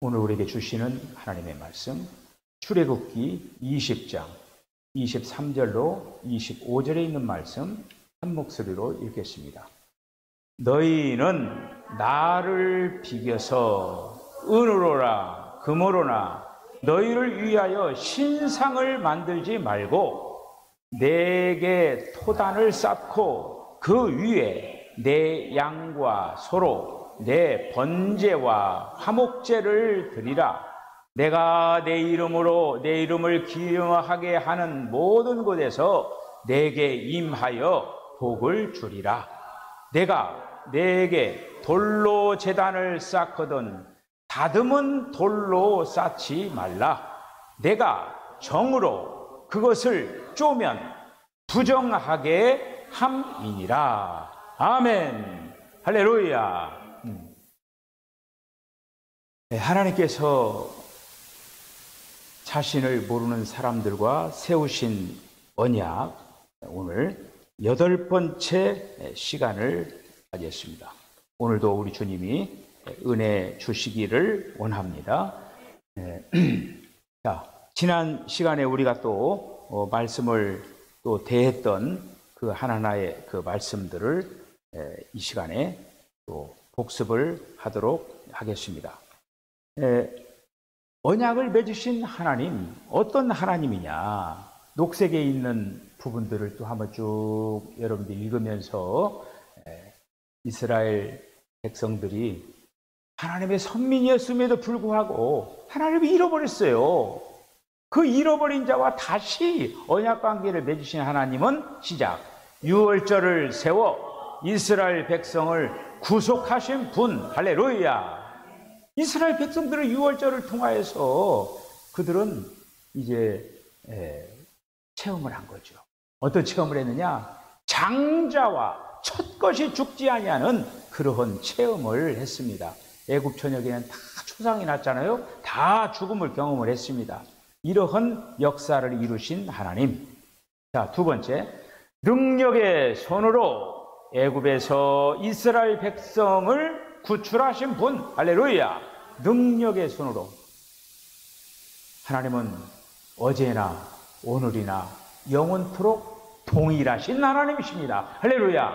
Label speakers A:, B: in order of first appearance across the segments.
A: 오늘 우리에게 주시는 하나님의 말씀, 출애굽기 20장 23절로 25절에 있는 말씀 한 목소리로 읽겠습니다. 너희는 나를 비겨서 은으로나 금으로나 너희를 위하여 신상을 만들지 말고 내게 토단을 쌓고 그 위에 내 양과 소로 내 번제와 화목제를 드리라. 내가 내 이름으로 내 이름을 기념하게 하는 모든 곳에서 내게 임하여 복을 주리라. 내가 내게 돌로 제단을 쌓거든 다듬은 돌로 쌓지 말라. 내가 정으로 그것을 쪼면 부정하게 함이니라. 아멘. 할렐루야. 하나님께서 자신을 모르는 사람들과 세우신 언약, 오늘 8번째 시간을 가졌습니다. 오늘도 우리 주님이 은혜 주시기를 원합니다. 자, 지난 시간에 우리가 또 말씀을 또 대했던 그 하나하나의 그 말씀들을 이 시간에 또 복습을 하도록 하겠습니다. 언약을 맺으신 하나님, 어떤 하나님이냐? 녹색에 있는 부분들을 또 한번 쭉 여러분들 읽으면서 이스라엘 백성들이 하나님의 선민이었음에도 불구하고 하나님을 잃어버렸어요. 그 잃어버린 자와 다시 언약 관계를 맺으신 하나님은 시작, 유월절을 세워 이스라엘 백성을 구속하신 분. 할렐루야. 이스라엘 백성들의 유월절을 통하여서 그들은 이제 체험을 한 거죠. 어떤 체험을 했느냐? 장자와 첫것이 죽지 아니하는 그러한 체험을 했습니다. 애굽 전역에는 다 초상이 났잖아요. 다 죽음을 경험을 했습니다. 이러한 역사를 이루신 하나님. 자, 두 번째, 능력의 손으로 애굽에서 이스라엘 백성을 구출하신 분. 할렐루야. 능력의 손으로. 하나님은 어제나 오늘이나 영원토록 동일하신 하나님이십니다. 할렐루야.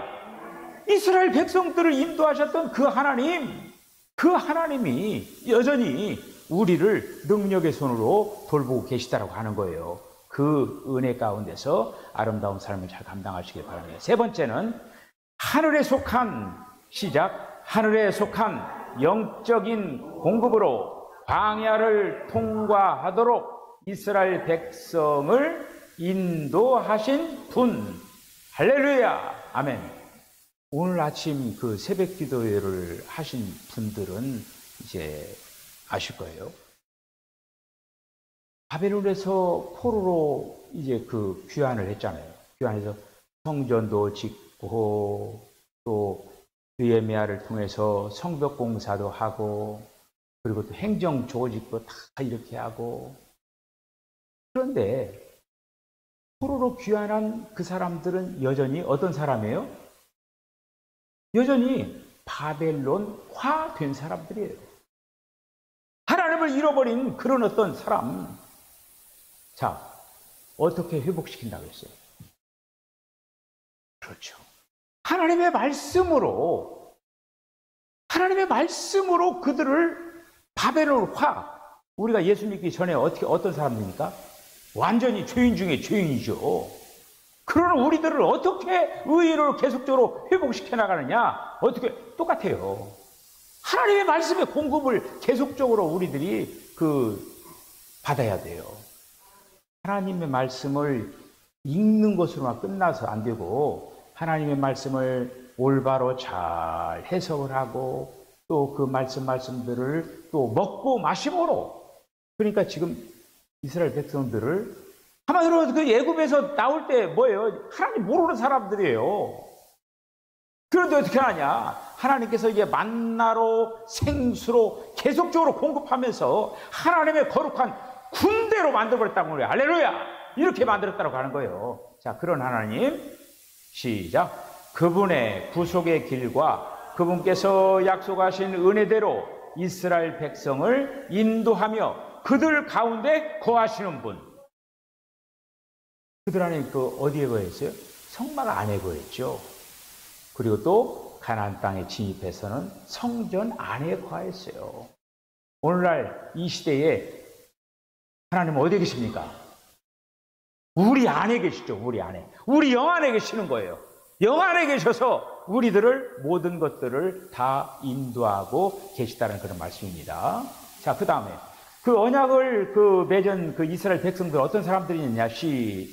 A: 이스라엘 백성들을 인도하셨던 그 하나님, 그 하나님이 여전히 우리를 능력의 손으로 돌보고 계시다라고 하는 거예요. 그 은혜 가운데서 아름다운 삶을 잘 감당하시길 바랍니다. 세 번째는 하늘에 속한 시작, 하늘에 속한 영적인 공급으로 광야를 통과하도록 이스라엘 백성을 인도하신 분. 할렐루야. 아멘. 오늘 아침 그 새벽 기도회를 하신 분들은 이제 아실 거예요. 바벨론에서 포로로 이제 그 귀환을 했잖아요. 귀환해서 성전도 짓고 또 느헤미야를 통해서 성벽 공사도 하고 그리고 또 행정 조직도 다 이렇게 하고. 그런데 포로로 귀환한 그 사람들은 여전히 어떤 사람이에요? 여전히 바벨론화 된 사람들이에요. 하나님을 잃어버린 그런 어떤 사람. 자, 어떻게 회복시킨다고 했어요? 그렇죠. 하나님의 말씀으로 그들을 바벨론화. 우리가 예수 믿기 전에 어떤 사람입니까? 완전히 죄인 중에 죄인이죠. 그러나 우리들을 어떻게 의의로 계속적으로 회복시켜 나가느냐? 어떻게? 똑같아요. 하나님의 말씀의 공급을 계속적으로 우리들이 받아야 돼요. 하나님의 말씀을 읽는 것으로만 끝나서 안 되고 하나님의 말씀을 올바로 잘 해석을 하고 또 그 말씀들을 또 먹고 마심으로. 그러니까 지금 이스라엘 백성들을 한마디로 그 애굽에서 나올 때 뭐예요? 하나님 모르는 사람들이에요. 그런데 어떻게 하냐? 하나님께서 이제 만나로 생수로 계속적으로 공급하면서 하나님의 거룩한 군대로 만들어버렸다고 그래요. 할렐루야! 이렇게 만들었다고 하는 거예요. 자, 그런 하나님, 시작. 그분의 구속의 길과 그분께서 약속하신 은혜대로 이스라엘 백성을 인도하며 그들 가운데 거하시는 분. 그들 안에 어디에 거했어요? 성막 안에 거했죠. 그리고 또 가나안 땅에 진입해서는 성전 안에 거했어요. 오늘날 이 시대에 하나님은 어디에 계십니까? 우리 안에 계시죠. 우리 안에. 우리 영 안에 계시는 거예요. 영 안에 계셔서 우리들을 모든 것들을 다 인도하고 계시다는 그런 말씀입니다. 자, 그 다음에 그 언약을 맺은 이스라엘 백성들 어떤 사람들이 있냐?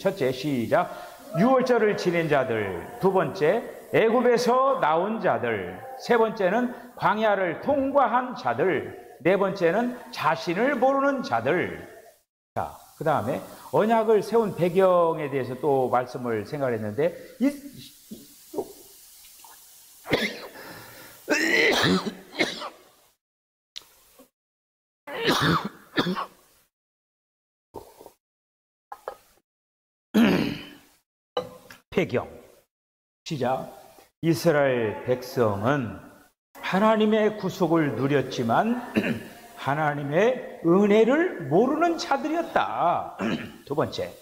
A: 첫째, 시작. 유월절을 지낸 자들. 두 번째, 애굽에서 나온 자들. 세 번째는 광야를 통과한 자들. 네 번째는 자신을 모르는 자들. 자, 그 다음에 언약을 세운 배경에 대해서 또 말씀을 생각했는데, 배경. 시작. 이스라엘 백성은 하나님의 구속을 누렸지만 하나님의 은혜를 모르는 자들이었다. 두 번째.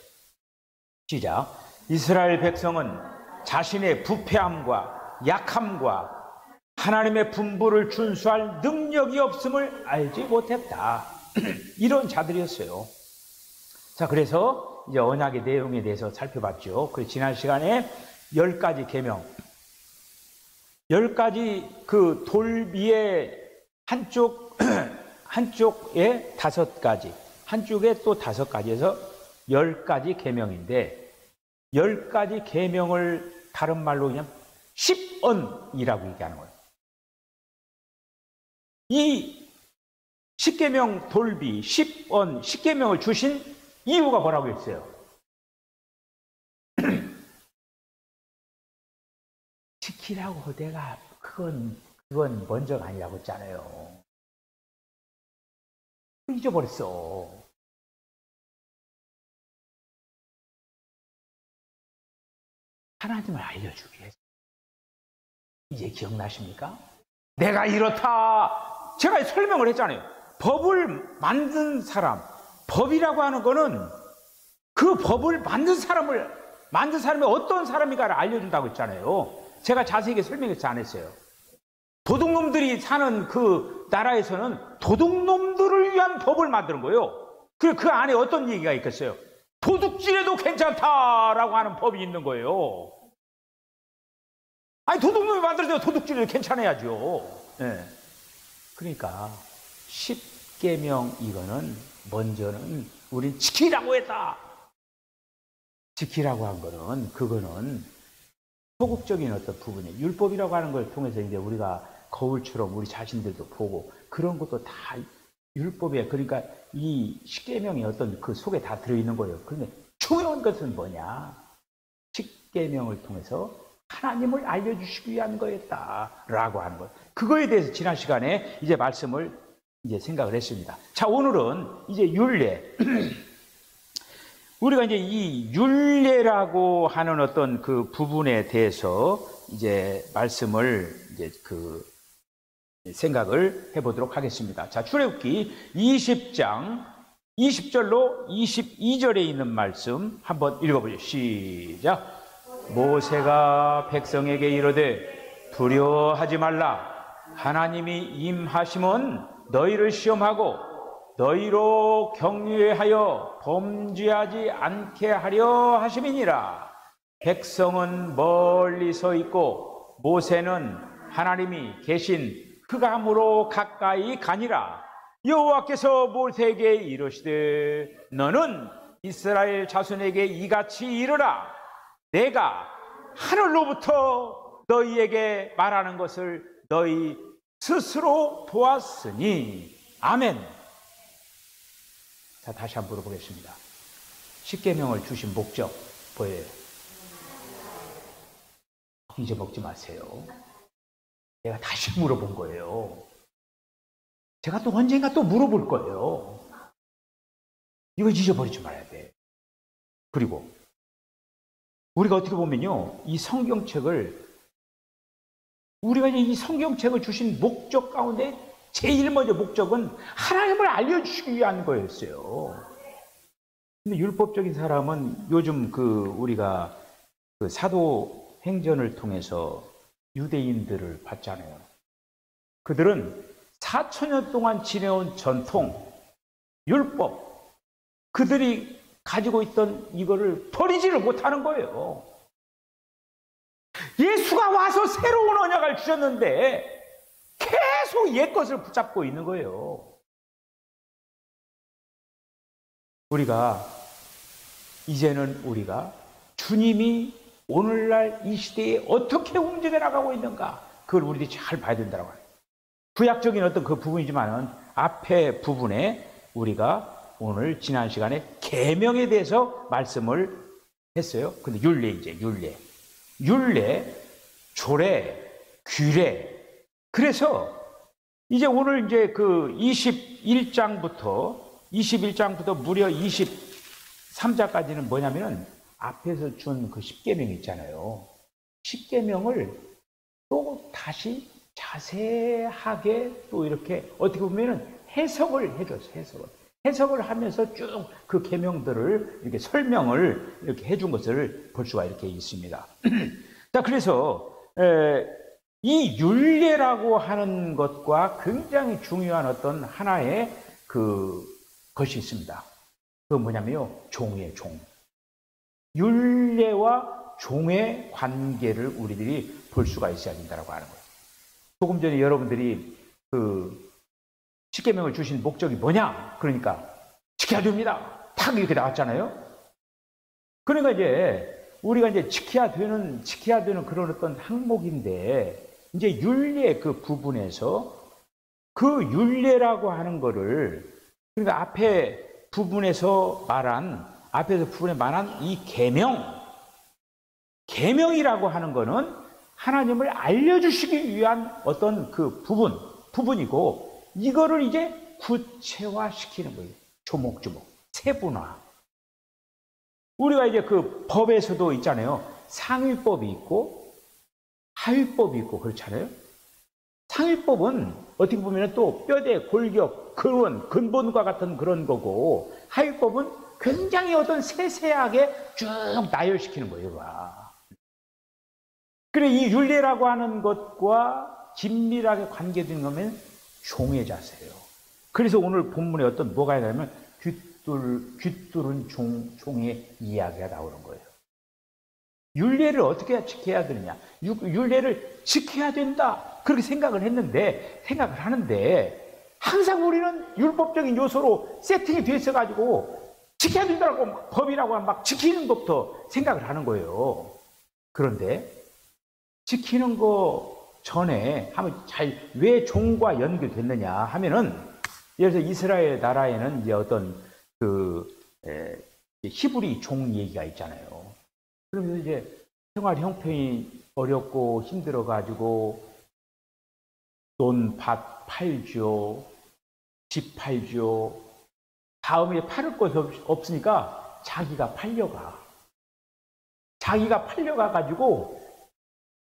A: 시작. 이스라엘 백성은 자신의 부패함과 약함과 하나님의 분부를 준수할 능력이 없음을 알지 못했다. 이런 자들이었어요. 자, 그래서 이제 언약의 내용에 대해서 살펴봤죠. 그 지난 시간에 10가지 계명, 10가지 그 돌비의 한쪽에 5가지, 한쪽에 또 5가지에서 10가지 계명인데, 10가지 계명을 다른 말로 그냥 10언이라고 얘기하는 거예요. 이 10계명 돌비, 10언, 10계명을 주신 이유가 뭐라고 했어요? 지키라고. 내가 그건 먼저가 아니라고 했잖아요. 잊어버렸어. 하나님을 알려주기 위해서. 이제 기억나십니까? 내가 이렇다. 제가 설명을 했잖아요. 법을 만든 사람, 법이라고 하는 거는 그 법을 만든 사람이 어떤 사람인가를 알려준다고 했잖아요. 제가 자세하게 설명했지 않았어요. 도둑놈들이 사는 그 나라에서는 도둑놈들을 위한 법을 만드는 거예요. 그 안에 어떤 얘기가 있겠어요? 도둑질해도 괜찮다라고 하는 법이 있는 거예요. 아니, 도둑놈이 만들어도 도둑질해도 괜찮아야죠. 네. 그러니까 10계명 이거는 먼저는 우린 지키라고 했다. 지키라고 한 거는 그거는 소극적인 어떤 부분이에요. 율법이라고 하는 걸 통해서 이제 우리가 거울처럼 우리 자신들도 보고 그런 것도 다 율법에, 그러니까 이 10계명이 어떤 그 속에 다 들어있는 거예요. 그런데 중요한 것은 뭐냐? 10계명을 통해서 하나님을 알려주시기 위한 거였다라고 하는 것. 그거에 대해서 지난 시간에 이제 말씀을 이제 생각을 했습니다. 자, 오늘은 이제 율례. 우리가 이제 이 율례라고 하는 어떤 그 부분에 대해서 이제 말씀을 이제 생각을 해보도록 하겠습니다. 자, 출애굽기 20장 20절로 22절에 있는 말씀 한번 읽어보죠. 시작. 모세가 백성에게 이르되 두려워하지 말라. 하나님이 임하심은 너희를 시험하고 너희로 격려하여 범죄하지 않게 하려 하심이니라. 백성은 멀리 서 있고 모세는 하나님이 계신 흑암으로 가까이 가니라. 여호와께서 모세에게 이르시되 너는 이스라엘 자손에게 이같이 이르라. 내가 하늘로부터 너희에게 말하는 것을 너희 스스로 보았으니. 아멘. 자, 다시 한번 물어보겠습니다. 10계명을 주신 목적 뭐예요? 잊어먹지 마세요. 내가 다시 물어본 거예요. 제가 또 언젠가 또 물어볼 거예요. 이거 잊어버리지 말아야 돼. 그리고 우리가 어떻게 보면요, 이 성경책을 우리가 이제 이 성경책을 주신 목적 가운데 제일 먼저 목적은 하나님을 알려주시기 위한 거였어요. 근데 율법적인 사람은 요즘 우리가 사도행전을 통해서 유대인들을 봤잖아요. 그들은 4,000년 동안 지내온 전통, 율법, 그들이 가지고 있던 이거를 버리지를 못하는 거예요. 예수가 와서 새로운 언약을 주셨는데 계속 옛것을 붙잡고 있는 거예요. 이제는 우리가 주님이 오늘날 이 시대에 어떻게 움직여 나가고 있는가, 그걸 우리들이 잘 봐야 된다고 해요. 구약적인 어떤 그 부분이지만은 앞에 부분에 우리가 오늘 지난 시간에 계명에 대해서 말씀을 했어요. 근데 율례, 조례, 규례. 그래서 이제 오늘 이제 21장부터 무려 23장까지는 뭐냐면은 앞에서 준 그 10계명 있잖아요. 10계명을 또 다시 자세하게 또 이렇게 어떻게 보면은 해석을 해줬어요. 해석을 하면서 쭉 그 계명들을 이렇게 설명을 이렇게 해준 것을 볼 수가 이렇게 있습니다. 자, 그래서 이 율례라고 하는 것과 굉장히 중요한 어떤 하나의 것이 있습니다. 그건 뭐냐면요, 종이에요, 종. 율례와 종의 관계를 우리들이 볼 수가 있어야 된다고 하는 거예요. 조금 전에 여러분들이 십계명을 주신 목적이 뭐냐? 그러니까 지켜야 됩니다. 탁 이렇게 나왔잖아요. 그러니까 이제 우리가 이제 지켜야 되는 그런 어떤 항목인데, 이제 율례 그 부분에서 그 율례라고 하는 거를, 그러니까 앞에 부분에 말한 이 계명이라고 하는 거는 하나님을 알려주시기 위한 어떤 그 부분이고, 이거를 이제 구체화시키는 거예요. 조목조목, 세분화. 우리가 이제 그 법에서도 있잖아요. 상위법이 있고 하위법이 있고 그렇잖아요. 상위법은 어떻게 보면 또 뼈대, 골격, 그런 근본과 같은 그런 거고, 하위법은 굉장히 어떤 세세하게 쭉 나열시키는 거예요. 그래, 이 율례라고 하는 것과 긴밀하게 관계된 거면 종의 자세예요. 그래서 오늘 본문에 뭐가 있냐면 귀뚫은 종의 이야기가 나오는 거예요. 율례를 어떻게 지켜야 되느냐? 율례를 지켜야 된다, 그렇게 생각을 하는데 항상 우리는 율법적인 요소로 세팅이 돼 있어가지고 지켜야 된다고, 법이라고 막 지키는 것부터 생각을 하는 거예요. 그런데 지키는 거 전에 왜 종과 연결됐느냐 하면은, 예를 들어서 이스라엘 나라에는 이제 어떤 히브리 종 얘기가 있잖아요. 그러면서 이제 생활 형편이 어렵고 힘들어가지고 돈, 밭 팔죠, 집 팔죠. 다음에 팔을 것이 없으니까 자기가 팔려가가지고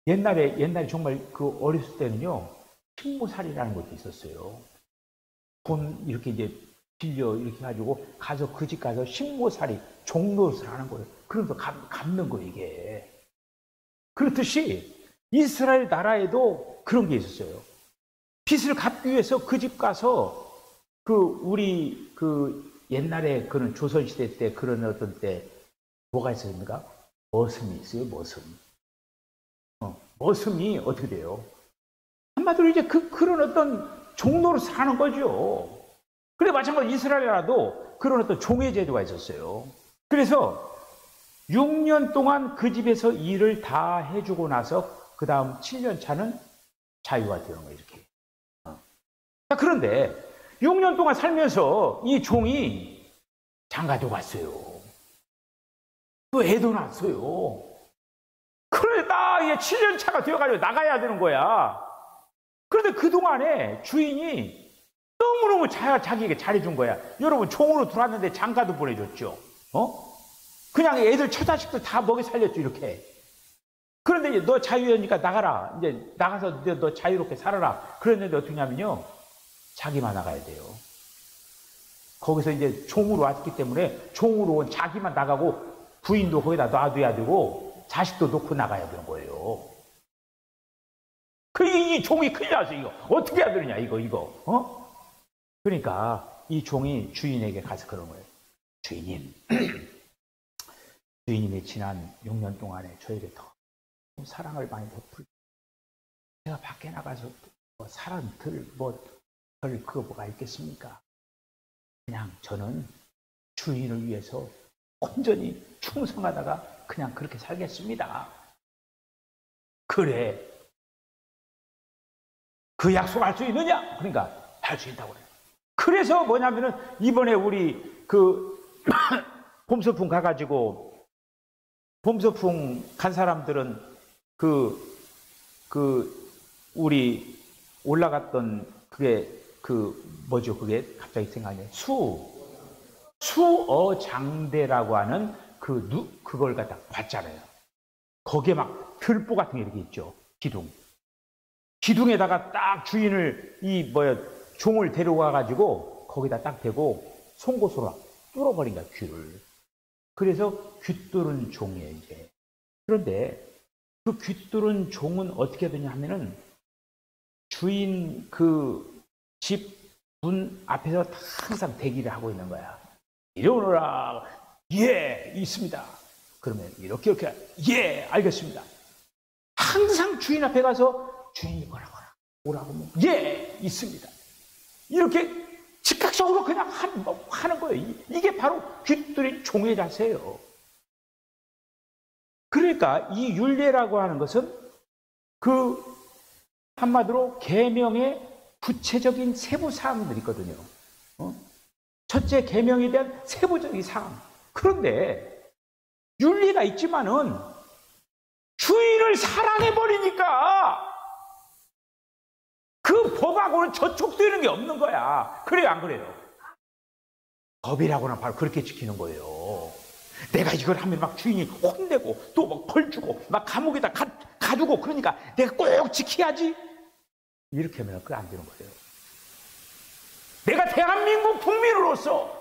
A: 옛날에 정말 어렸을 때는요, 식모살이라는 것도 있었어요. 돈 이렇게 이제 빌려 이렇게 가지고 가서 그 집 가서 식모살이, 종노릇을 하는 거예요. 그러면서 갚는 거예요, 이게. 그렇듯이 이스라엘 나라에도 그런 게 있었어요. 빚을 갚기 위해서 그 집 가서 우리 옛날에 그런 조선시대 때 그런 어떤 때 뭐가 있었습니까? 머슴이 있어요, 머슴. 머슴이 어떻게 돼요? 한마디로 이제 그런 어떤 종노릇을 하는 거죠. 그래, 마찬가지로 이스라엘 나라도 그런 어떤 종의 제도가 있었어요. 그래서 6년 동안 그 집에서 일을 다 해주고 나서 그 다음 7년 차는 자유가 되는 거예요, 이렇게. 자, 그런데 6년 동안 살면서 이 종이 장가도 갔어요. 또 애도 낳았어요. 그러니까 이게 7년 차가 되어가지고 나가야 되는 거야. 그런데 그동안에 주인이 너무너무 자기에게 잘해준 거야. 여러분, 종으로 들어왔는데 장가도 보내줬죠. 그냥 애들 처자식들 다 먹여 살렸죠, 이렇게. 그런데 이제 너 자유였으니까 나가라. 이제 나가서 너 자유롭게 살아라. 그랬는데 어떻게 하면요, 자기만 나가야 돼요. 거기서 이제 종으로 왔기 때문에 종으로 온 자기만 나가고 부인도 거기다 놔둬야 되고 자식도 놓고 나가야 되는 거예요. 이 종이 큰일 나서 이거 어떻게 해야 되느냐 이거 그러니까 이 종이 주인에게 가서 그런 거예요. 주인님, 주인님이 지난 6년 동안에 저에게 더 사랑을 많이 베풀. 제가 밖에 나가서 뭐 사람들 별 그거 뭐가 있겠습니까? 그냥 저는 주인을 위해서 온전히 충성하다가 그냥 그렇게 살겠습니다. 그래. 그 약속할 수 있느냐? 그러니까 할 수 있다고 그래요. 그래서 뭐냐면은 이번에 우리 봄소풍 가가지고 봄소풍 간 사람들은 우리 올라갔던 그게 그게 갑자기 생각나네. 수어장대라고 하는 그걸 갖다 봤잖아요. 거기에 막 들보 같은 게 이렇게 있죠. 기둥에다가 딱 주인을 종을 데려와가지고 거기다 딱 대고 송곳으로 뚫어버린 거야, 귀를. 그래서 귀뚫은 종이에요, 이제. 그런데 그 귀뚫은 종은 어떻게 되냐 하면은 주인 집 문 앞에서 항상 대기를 하고 있는 거야. 이리 오너라. 예, 있습니다. 그러면 이렇게 예, 알겠습니다. 항상 주인 앞에 가서 주인이 뭐라고 오라고 하면 예, 있습니다. 이렇게 즉각적으로 그냥 하는 거예요. 이게 바로 귀뚫린 종의 자세예요. 그러니까 이 율례라고 하는 것은 한마디로 계명의 구체적인 세부 사항들이 있거든요. 첫째, 계명에 대한 세부적인 사항. 그런데 율례가 있지만은 주인을 사랑해버리니까 그 법하고는 저촉되는 게 없는 거야. 그래요, 안 그래요? 법이라고는 바로 그렇게 지키는 거예요. 내가 이걸 하면 막 주인이 혼내고 또 막 벌 주고 막 감옥에다 가두고 그러니까 내가 꼭 지켜야지. 이렇게 하면 그게 안 되는 거예요. 내가 대한민국 국민으로서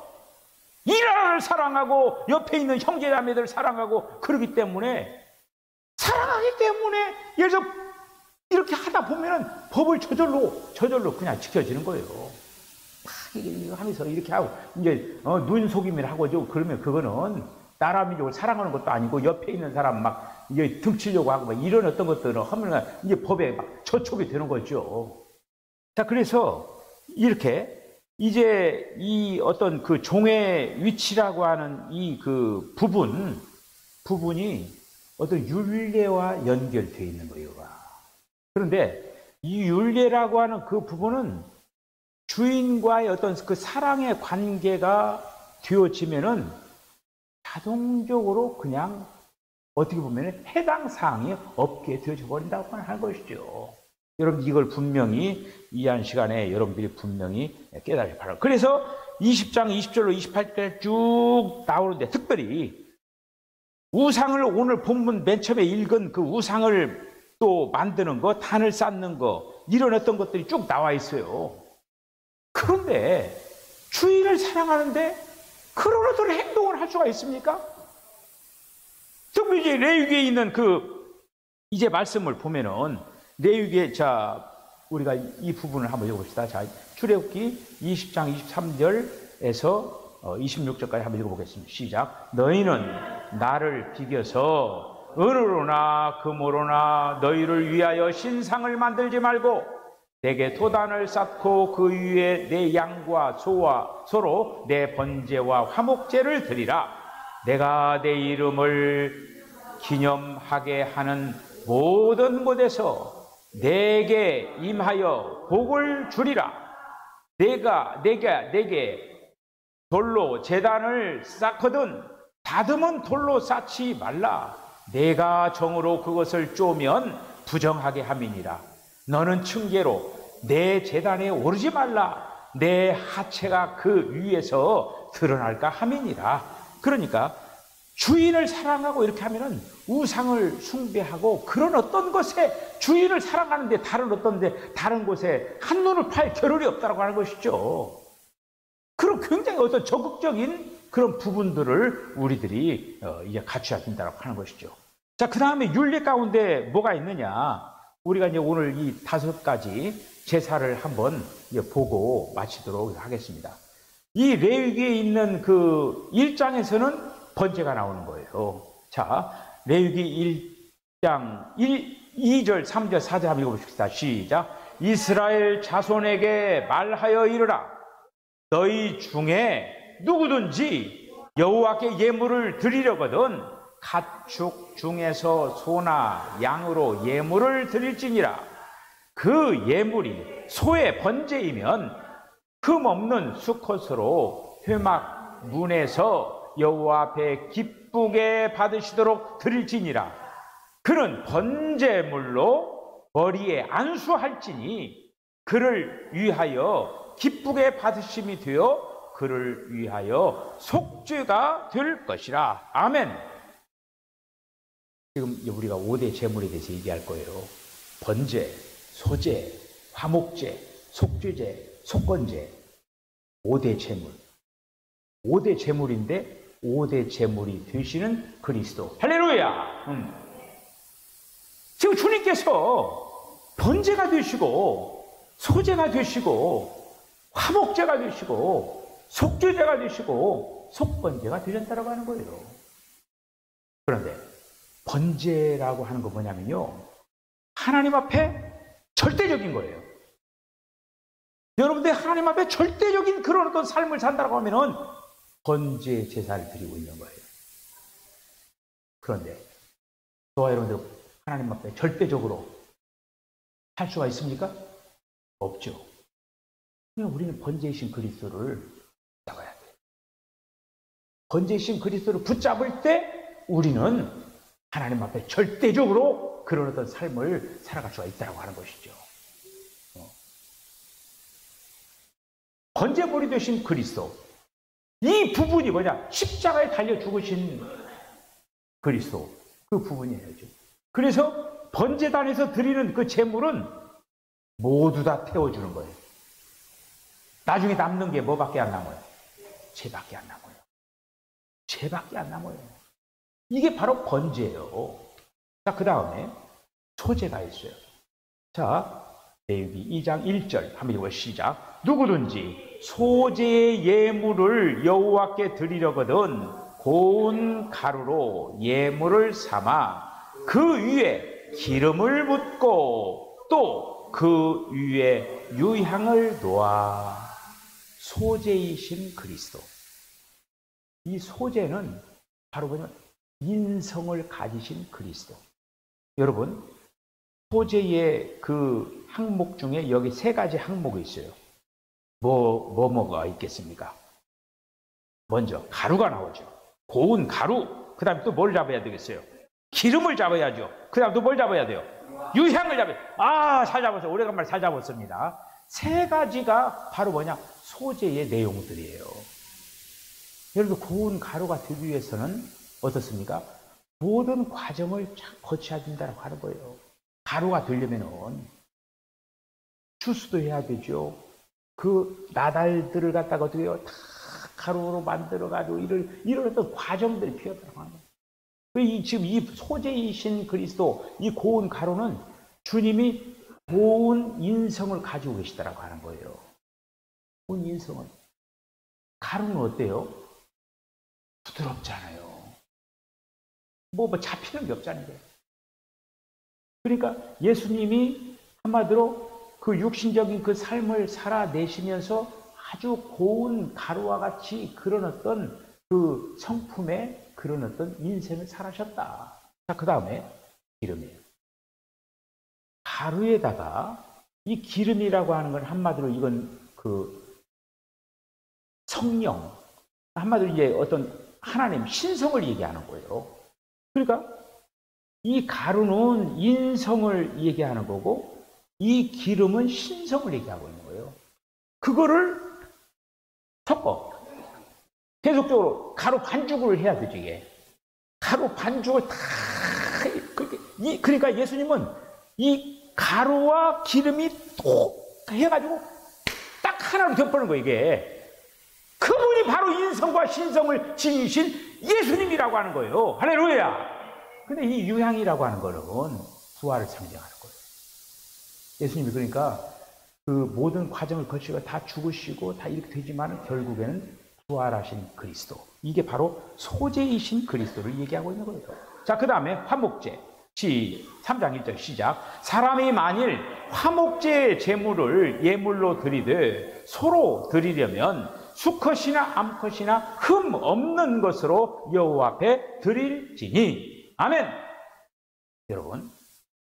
A: 이 나라를 사랑하고 옆에 있는 형제자매들 사랑하고 그러기 때문에 사랑하기 때문에 예를 들어 이렇게 하다 보면은 법을 저절로 그냥 지켜지는 거예요. 이거 하면서 이렇게 하고 이제 눈속임을 하고 그러면 그거는 나라 민족을 사랑하는 것도 아니고 옆에 있는 사람 막 이제 등치려고 하고 막 이런 어떤 것들을 하면 이제 법에 막 저촉이 되는 거죠. 자, 그래서 이렇게 이제 이 어떤 그 종의 위치라고 하는 이 부분이 어떤 율례와 연결되어 있는 거예요. 그런데 이 율례라고 하는 그 부분은 주인과의 어떤 그 사랑의 관계가 되어지면은 자동적으로 그냥 어떻게 보면 해당 사항이 없게 되어져 버린다고 하는 것이죠. 여러분 이걸 분명히 이해하는 시간에 여러분들이 분명히 깨달으길 바랍니다. 그래서 20장 20절로 28절 쭉 나오는데 특별히 우상을 오늘 본문 맨 처음에 읽은 그 우상을 또 만드는 거, 단을 쌓는 거 이런 어떤 것들이 쭉 나와 있어요. 그런데 주인을 사랑하는데 그런 어떤 행동을 할 수가 있습니까? 특히 이제 레위기에 있는 이제 말씀을 보면은 레위기에 우리가 이 부분을 한번 읽어봅시다. 자, 출애굽기 20장 23절에서 26절까지 한번 읽어보겠습니다. 시작. 너희는 나를 비겨서 은으로나 금으로나 너희를 위하여 신상을 만들지 말고 내게 도단을 쌓고 그 위에 내 양과 소와 소로 내 번제와 화목제를 드리라. 내가 내 이름을 기념하게 하는 모든 곳에서 내게 임하여 복을 주리라. 내게 돌로 제단을 쌓거든 다듬은 돌로 쌓지 말라. 내가 정으로 그것을 쪼면 부정하게 함이니라. 너는 층계로 내 제단에 오르지 말라. 내 하체가 그 위에서 드러날까 함이니라. 그러니까 주인을 사랑하고 이렇게 하면은 우상을 숭배하고 그런 어떤 것에 주인을 사랑하는데 다른 곳에 한눈을 팔 겨를이 없다고 하는 것이죠. 그런 굉장히 어떤 적극적인 그런 부분들을 우리들이 이제 갖춰야 된다고 하는 것이죠. 자, 그 다음에 율례 가운데 뭐가 있느냐? 우리가 이제 오늘 이 5가지 제사를 한번 보고 마치도록 하겠습니다. 이 레위기에 있는 그 1장에서는 번제가 나오는 거예요. 자, 레위기 1장 2절, 3절, 4절 한번 읽어보십시다. 시작. 이스라엘 자손에게 말하여 이르라. 너희 중에 누구든지 여호와께 예물을 드리려거든 가축 중에서 소나 양으로 예물을 드릴지니라. 그 예물이 소의 번제이면 흠 없는 수컷으로 회막 문에서 여호와 앞에 기쁘게 받으시도록 드릴지니라. 그는 번제물로 머리에 안수할지니 그를 위하여 기쁘게 받으심이 되어 그를 위하여 속죄가 될 것이라. 아멘. 지금 우리가 5대 제물에 대해서 얘기할 거예요. 번제, 소제, 화목제, 속죄제, 속건제. 5대 제물. 5대 제물인데 5대 제물이 되시는 그리스도. 할렐루야. 지금 주님께서 번제가 되시고 소제가 되시고 화목제가 되시고 속죄제가 되시고 속건제가 되셨다고 하는 거예요. 그런데 번제라고 하는 거 뭐냐면요, 하나님 앞에 절대적인 거예요. 여러분들 하나님 앞에 절대적인 그런 어떤 삶을 산다고 하면은 번제 제사를 드리고 있는 거예요. 그런데 저와 여러분들 하나님 앞에 절대적으로 할 수가 있습니까? 없죠. 그냥 우리는 번제이신 그리스도를 붙잡아야 돼요. 번제이신 그리스도를 붙잡을 때 우리는 하나님 앞에 절대적으로 그런 어떤 삶을 살아갈 수가 있다고 하는 것이죠. 번제물이 되신 그리스도. 이 부분이 뭐냐? 십자가에 달려 죽으신 그리스도. 그 부분이에요. 그래서 번제단에서 드리는 그 제물은 모두 다 태워주는 거예요. 나중에 남는 게 뭐밖에 안 남아요? 죄밖에 안 남아요. 죄밖에 안 남아요. 이게 바로 번제예요. 자, 그 다음에 소제가 있어요. 자, 레위기 2장 1절 한번 읽어 시작. 누구든지 소제의 예물을 여호와께 드리려거든 고운 가루로 예물을 삼아 그 위에 기름을 붓고 또 그 위에 유향을 놓아. 소제이신 그리스도. 이 소제는 바로 뭐냐면 인성을 가지신 그리스도. 여러분, 소제의 그 항목 중에 여기 3가지 항목이 있어요. 뭐가 있겠습니까? 먼저 가루가 나오죠. 고운 가루. 그 다음에 또 뭘 잡아야 되겠어요? 기름을 잡아야죠. 그 다음 또 뭘 잡아야 돼요? 유향을 잡아야 돼요. 아, 잘 잡았어요. 오래간만에 잘 잡았습니다. 3가지가 바로 뭐냐? 소제의 내용들이에요. 여러분, 고운 가루가 되기 위해서는 어떻습니까? 모든 과정을 거쳐야 된다고 하는 거예요. 가루가 되려면은 추수도 해야 되죠. 그 나달들을 갖다가 어떻게 해요? 다 가루로 만들어가지고 이런 어떤 과정들이 필요하다고 하는 거예요. 지금 이 소제이신 그리스도, 이 고운 가루는 주님이 고운 인성을 가지고 계시다라고 하는 거예요. 고운 인성은. 가루는 어때요? 부드럽잖아요. 뭐 잡히는 게 없잖아요. 그러니까 예수님이 한마디로 그 육신적인 그 삶을 살아내시면서 아주 고운 가루와 같이 그런 어떤 그 성품의 그런 어떤 인생을 살아셨다. 자, 그 다음에 기름이에요. 가루에다가 이 기름이라고 하는 건 한마디로 이건 그 성령, 한마디로 이제 어떤 하나님 신성을 얘기하는 거예요. 그러니까 이 가루는 인성을 얘기하는 거고 이 기름은 신성을 얘기하고 있는 거예요. 그거를 섞어. 계속적으로 가루 반죽을 해야 되죠, 이게. 가루 반죽을 다 그러니까 예수님은 이 가루와 기름이 또 해가지고 딱 하나로 덮어놓은 거예요. 이게 그분이 바로 인성과 신성을 지니신 예수님이라고 하는 거예요. 할렐루야. 근데 이 유향이라고 하는 거는 부활을 상징하는 거예요. 예수님이 그러니까 그 모든 과정을 거치고 다 죽으시고 다 이렇게 되지만 결국에는 부활하신 그리스도, 이게 바로 소재이신 그리스도를 얘기하고 있는 거예요. 자, 그 다음에 화목제 3장 1절 시작. 사람이 만일 화목제의 제물을 예물로 드리되 서로 드리려면 수컷이나 암컷이나 흠 없는 것으로 여호와 앞에 드릴지니. 아멘. 여러분,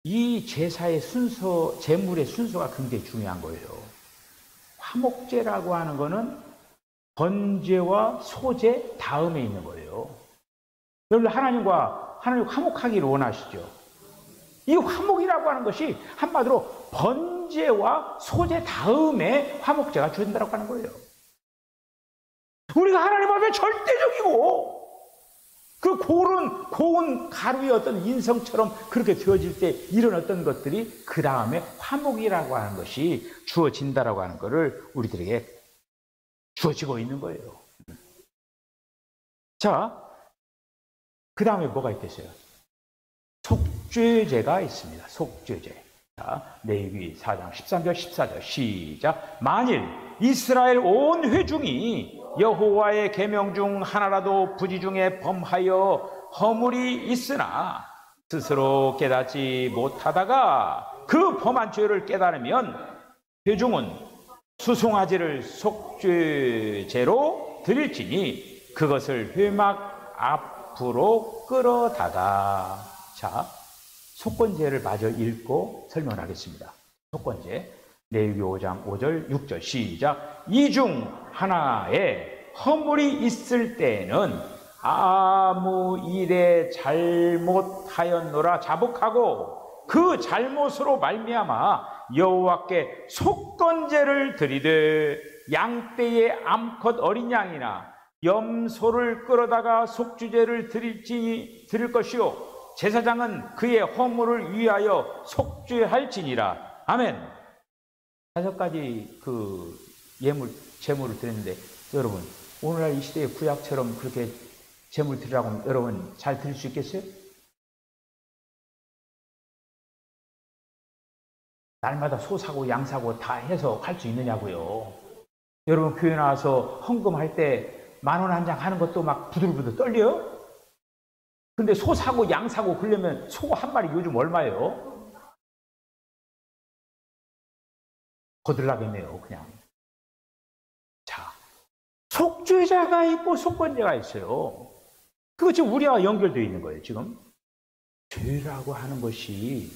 A: 이 제사의 순서, 제물의 순서가 굉장히 중요한 거예요. 화목제라고 하는 거는 번제와 소제 다음에 있는 거예요. 여러분, 하나님과 화목하기를 원하시죠? 이 화목이라고 하는 것이 한마디로 번제와 소제 다음에 화목제가 주어진다고 하는 거예요. 우리가 하나님 앞에 절대적이고 그 고운 가루의 어떤 인성처럼 그렇게 되어질 때 이런 어떤 것들이 그 다음에 화목이라고 하는 것이 주어진다라고 하는 것을 우리들에게 주어지고 있는 거예요. 자, 그 다음에 뭐가 있겠어요? 속죄제가 있습니다. 속죄제. 자, 레위기 4장 13절 14절 시작. 만일 이스라엘 온 회중이 여호와의 계명 중 하나라도 부지 중에 범하여 허물이 있으나 스스로 깨닫지 못하다가 그 범한 죄를 깨달으면 회중은 수송아지를 속죄제로 드릴지니 그것을 회막 앞으로 끌어다가. 자, 속건제를 마저 읽고 설명하겠습니다. 속건제 레위기 5장 5절 6절 시작. 이 중 하나에 허물이 있을 때에는 아무 일에 잘못하였노라 자복하고 그 잘못으로 말미암아 여호와께 속건제를 드리되 양떼의 암컷 어린 양이나 염소를 끌어다가 속죄제를 드릴 것이요 제사장은 그의 허물을 위하여 속죄할지니라. 아멘. 5가지 그 제물을 드렸는데 여러분, 오늘날 이 시대의 구약처럼 그렇게 제물 드리라고 하면 여러분 잘 드릴 수 있겠어요? 날마다 소 사고 양 사고 다 해서 할 수 있느냐고요. 여러분, 교회 나와서 헌금할 때 10,000원 한 장 하는 것도 막 부들부들 떨려요? 근데 소 사고 양 사고 그러려면 소 한 마리 요즘 얼마예요? 거들나겠네요, 그냥. 자, 속죄자가 있고 속건제가 있어요. 그거 지금 우리와 연결되어 있는 거예요, 지금. 죄라고 하는 것이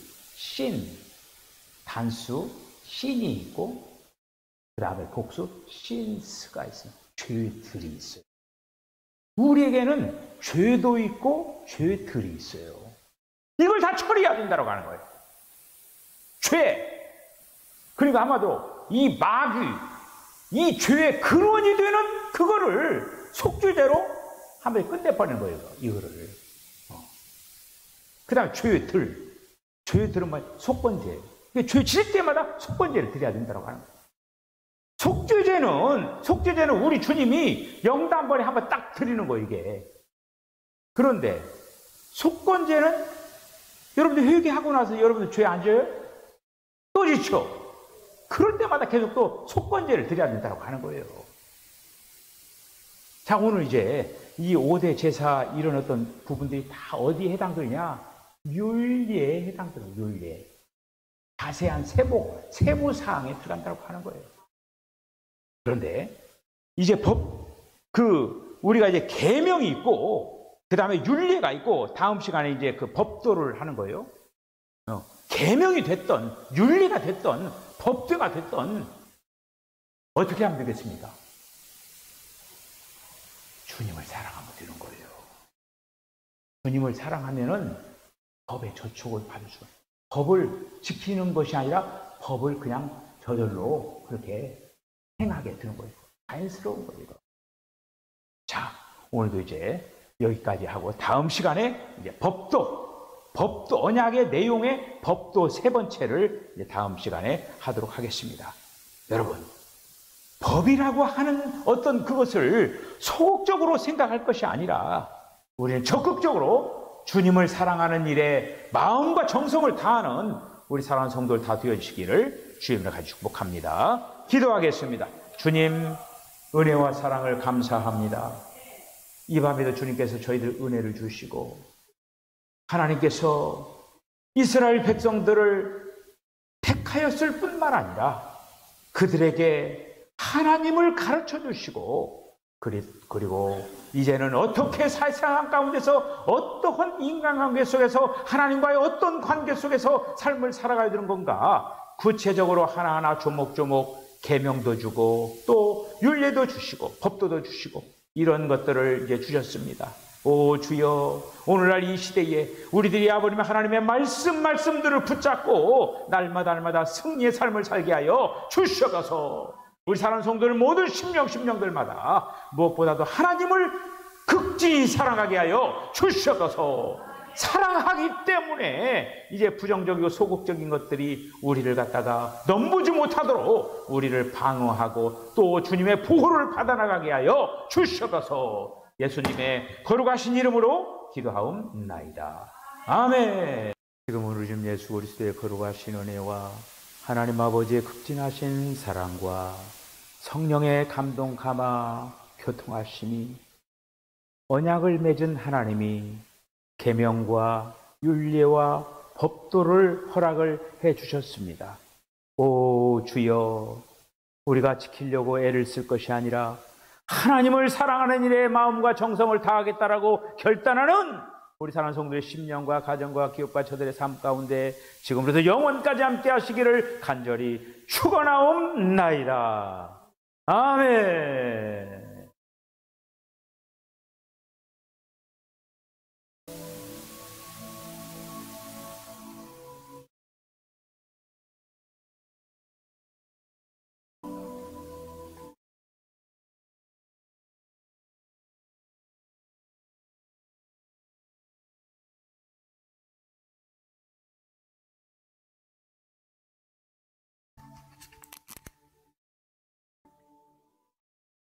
A: 단수, 신이 있고, 그 다음에 복수, 신스가 있어요. 죄들이 있어요. 우리에게는 죄도 있고, 죄들이 있어요. 이걸 다 처리해야 된다고 하는 거예요. 죄. 그러니까 한마디로 이 마귀, 이 죄의 근원이 되는 그거를 속죄제로 한번 끝내버리는 거예요. 이거를. 그 다음에 죄들은 뭐 속건제. 죄 지을 때마다 속건제를 드려야 된다고 하는 거예요. 속죄제는 우리 주님이 영단번에 한번 딱 드리는 거예요, 이게. 그런데 속건제는 여러분들 회개하고 나서 여러분들 죄 안 져요? 또 지쳐. 그럴 때마다 계속 또 속건제를 드려야 된다고 하는 거예요. 자, 오늘 이제 이 5대 제사 이런 어떤 부분들이 다 어디에 해당되느냐? 율례에 해당되는 율례. 자세한 세부 사항에 들어간다고 하는 거예요. 그런데 이제 우리가 이제 계명이 있고, 그 다음에 율례가 있고, 다음 시간에 이제 그 법도를 하는 거예요. 계명이 됐던, 율례가 됐던, 법도가 됐던, 어떻게 하면 되겠습니까? 주님을 사랑하면 되는 거예요. 주님을 사랑하면은 법의 저촉을 받을 수가 있어요. 법을 지키는 것이 아니라 법을 그냥 저절로 그렇게 행하게 되는 거예요. 자연스러운 거예요. 자, 오늘도 이제 여기까지 하고 다음 시간에 이제 법도 언약의 내용의 법도 세 번째를 이제 다음 시간에 하도록 하겠습니다. 여러분, 법이라고 하는 어떤 그것을 소극적으로 생각할 것이 아니라 우리는 적극적으로 주님을 사랑하는 일에 마음과 정성을 다하는 우리 사랑하는 성도들 다 되어주시기를 주님으로 가지고 축복합니다. 기도하겠습니다. 주님, 은혜와 사랑을 감사합니다. 이 밤에도 주님께서 저희들 은혜를 주시고 하나님께서 이스라엘 백성들을 택하였을 뿐만 아니라 그들에게 하나님을 가르쳐 주시고 그리고 이제는 어떻게 세상 가운데서 어떠한 인간관계 속에서 하나님과의 어떤 관계 속에서 삶을 살아가야 되는 건가 구체적으로 하나하나 조목조목 계명도 주고 또 율례도 주시고 법도도 주시고 이런 것들을 이제 주셨습니다. 오 주여, 오늘날 이 시대에 우리들이 아버님 하나님의 말씀들을 붙잡고 날마다 승리의 삶을 살게 하여 주셔서 우리 사랑하는 성도들 모든 심령들마다 무엇보다도 하나님을 극진히 사랑하게 하여 주셔서 사랑하기 때문에 이제 부정적이고 소극적인 것들이 우리를 갖다가 넘보지 못하도록 우리를 방어하고 또 주님의 보호를 받아나가게 하여 주셔서 예수님의 거룩하신 이름으로 기도하옵나이다. 아멘. 지금은 우리 주 예수 그리스도의 거룩하신 은혜와 하나님 아버지의 극진하신 사랑과 성령의 감동 감화 교통하심이 언약을 맺은 하나님이 계명과 율례와 법도를 허락을 해 주셨습니다. 오 주여, 우리가 지키려고 애를 쓸 것이 아니라 하나님을 사랑하는 일에 마음과 정성을 다하겠다라고 결단하는 우리 사랑하는 성도의 심령과 가정과 기업과 저들의 삶 가운데 지금부터 영원까지 함께 하시기를 간절히 축원하옵나이다. 아멘.